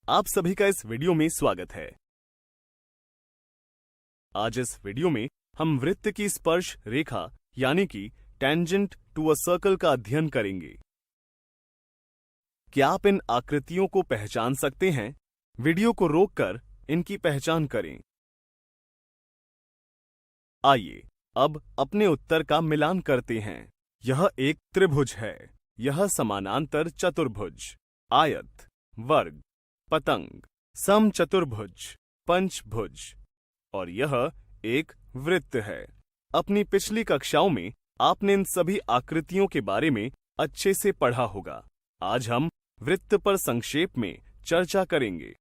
आप सभी का इस वीडियो में स्वागत है। आज इस वीडियो में हम वृत्त की स्पर्श रेखा यानी कि टेंजेंट टू अ सर्कल का अध्ययन करेंगे। क्या आप इन आकृतियों को पहचान सकते हैं? वीडियो को रोककर इनकी पहचान करें। आइए अब अपने उत्तर का मिलान करते हैं। यह एक त्रिभुज है, यह समानांतर चतुर्भुज, आयत, वर्ग, पतंग, समचतुर्भुज, पंचभुज और यह एक वृत्त है। अपनी पिछली कक्षाओं में आपने इन सभी आकृतियों के बारे में अच्छे से पढ़ा होगा। आज हम वृत्त पर संक्षेप में चर्चा करेंगे।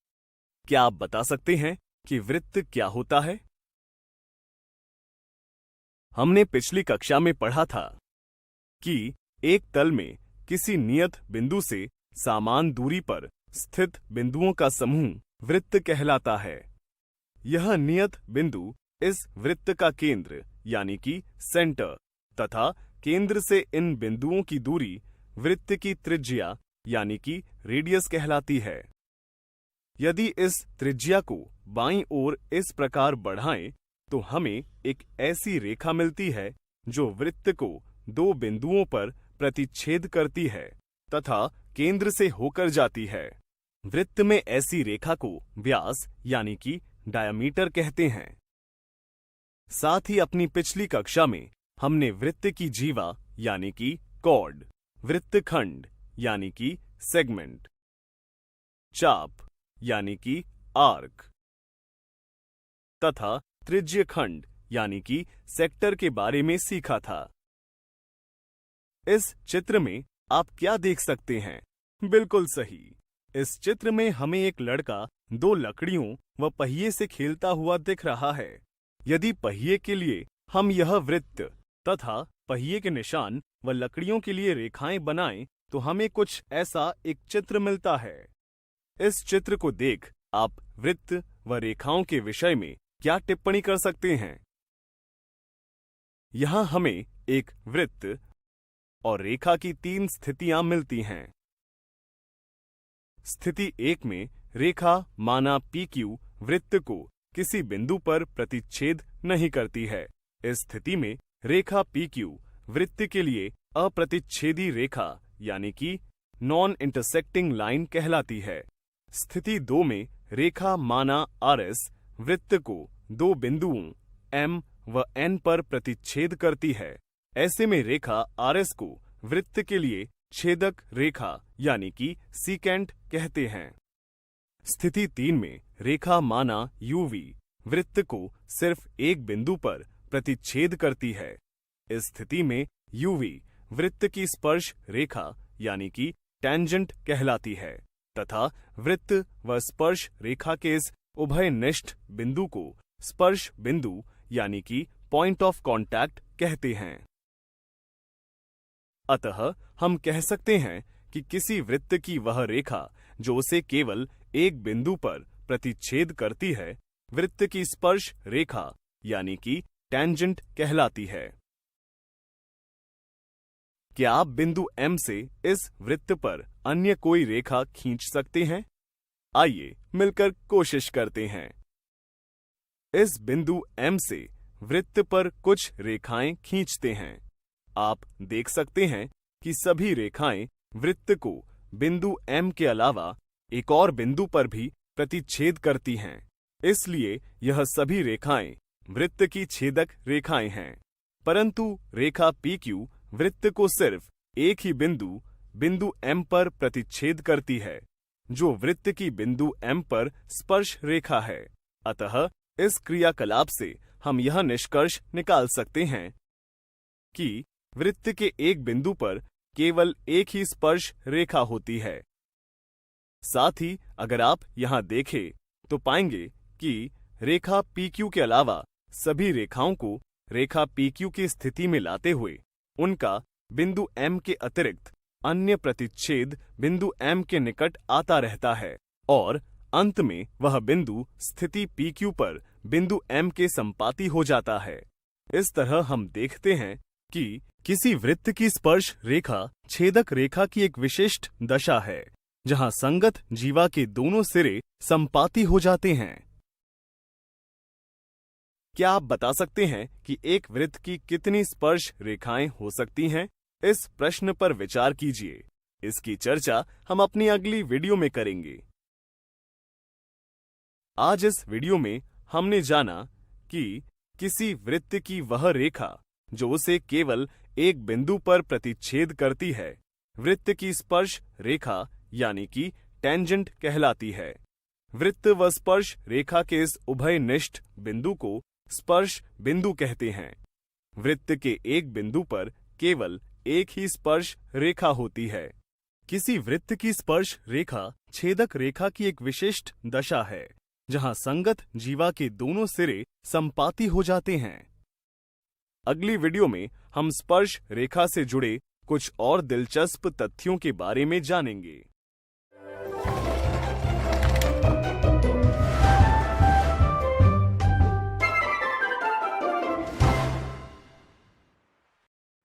क्या आप बता सकते हैं कि वृत्त क्या होता है? हमने पिछली कक्षा में पढ़ा था कि एक तल में किसी नियत बिंदु से समान दूरी पर स्थित बिंदुओं का समूह वृत्त कहलाता है। यह नियत बिंदु इस वृत्त का केंद्र यानी कि सेंटर तथा केंद्र से इन बिंदुओं की दूरी वृत्त की त्रिज्या यानी कि रेडियस कहलाती है। यदि इस त्रिज्या को बाईं ओर इस प्रकार बढ़ाएं तो हमें एक ऐसी रेखा मिलती है जो वृत्त को दो बिंदुओं पर प्रतिच्छेद करती है तथा केंद्र से होकर जाती है। वृत्त में ऐसी रेखा को व्यास यानी कि डायमीटर कहते हैं। साथ ही अपनी पिछली कक्षा में हमने वृत्त की जीवा यानी कि कॉर्ड, वृत्तखंड यानी कि सेगमेंट, चाप यानी कि आर्क तथा त्रिज्यखंड यानी कि सेक्टर के बारे में सीखा था। इस चित्र में आप क्या देख सकते हैं? बिल्कुल सही। इस चित्र में हमें एक लड़का दो लकड़ियों व पहिए से खेलता हुआ दिख रहा है। यदि पहिए के लिए हम यह वृत्त तथा पहिए के निशान व लकड़ियों के लिए रेखाएं बनाएं तो हमें कुछ ऐसा एक चित्र मिलता है। इस चित्र को देख आप वृत्त व रेखाओं के विषय में क्या टिप्पणी कर सकते हैं? यहां हमें एक वृत्त और रेखा की तीन स्थितियां मिलती हैं। स्थिति 1 में रेखा माना PQ वृत्त को किसी बिंदु पर प्रतिच्छेद नहीं करती है। इस स्थिति में रेखा PQ वृत्त के लिए अप्रतिच्छेदी रेखा यानी कि नॉन इंटरसेक्टिंग लाइन कहलाती है। स्थिति 2 में रेखा माना RS वृत्त को दो बिंदुओं M व N पर प्रतिच्छेद करती है। ऐसे में रेखा RS को वृत्त के लिए छेदक रेखा यानी कि सीकेंट कहते हैं। स्थिति 3 में रेखा माना UV वृत्त को सिर्फ एक बिंदु पर प्रतिच्छेद करती है। इस स्थिति में UV वृत्त की स्पर्श रेखा यानी कि टेंजेंट कहलाती है तथा वृत्त व स्पर्श रेखा के इस उभयनिष्ठ बिंदु को स्पर्श बिंदु यानी कि पॉइंट ऑफ कांटेक्ट कहते हैं। अतः हम कह सकते हैं कि किसी वृत्त की वह रेखा जो उसे केवल एक बिंदु पर प्रतिच्छेद करती है वृत्त की स्पर्श रेखा यानी कि टेंजेंट कहलाती है। क्या आप बिंदु M से इस वृत्त पर अन्य कोई रेखा खींच सकते हैं? आइए मिलकर कोशिश करते हैं। इस बिंदु M से वृत्त पर कुछ रेखाएं खींचते हैं। आप देख सकते हैं कि सभी रेखाएं वृत्त को बिंदु M के अलावा एक और बिंदु पर भी प्रतिच्छेद करती हैं। इसलिए यह सभी रेखाएं वृत्त की छेदक रेखाएं हैं। परंतु रेखा PQ वृत्त को सिर्फ एक ही बिंदु M पर प्रतिच्छेद करती है, जो वृत्त की बिंदु M पर स्पर्श रेखा है। अतः इस क्रियाकलाप से हम यह निष्कर्ष निकाल सकते हैं कि वृत्त के एक बिंदु पर केवल एक ही स्पर्श रेखा होती है। साथ ही अगर आप यहां देखें तो पाएंगे कि रेखा PQ के अलावा सभी रेखाओं को रेखा PQ की स्थिति में लाते हुए उनका बिंदु M के अतिरिक्त अन्य प्रतिच्छेद बिंदु M के निकट आता रहता है और अंत में वह बिंदु स्थिति PQ पर बिंदु M के संपाती हो जाता है। इस तरह हम देखते हैं कि किसी वृत्त की स्पर्श रेखा छेदक रेखा की एक विशिष्ट दशा है। जहां संगत जीवा के दोनों सिरे संपाती हो जाते हैं। क्या आप बता सकते हैं कि एक वृत्त की कितनी स्पर्श रेखाएं हो सकती हैं? इस प्रश्न पर विचार कीजिए। इसकी चर्चा हम अपनी अगली वीडियो में करेंगे। आज इस वीडियो में हमने जाना कि किसी वृत्त की वह रेखा जो उसे केवल एक बिंदु पर प्रतिच्छेद करती है, वृत्त की स्पर्श रेखा यानी कि टेंजेंट कहलाती है। वृत्त व स्पर्श रेखा के इस उभयनिष्ठ बिंदु को स्पर्श बिंदु कहते हैं। वृत्त के एक बिंदु पर केवल एक ही स्पर्श रेखा होती है। किसी वृत्त की स्पर्श रेखा छेदक रेखा की एक विशिष्ट दशा है, जहां संगत जीवा के दोनों सिरे संपाती हो जाते हैं। अगली वीडियो में हम स्पर्श रेखा से जुड़े कुछ और दिलचस्प तथ्यों के बारे में जानेंगे।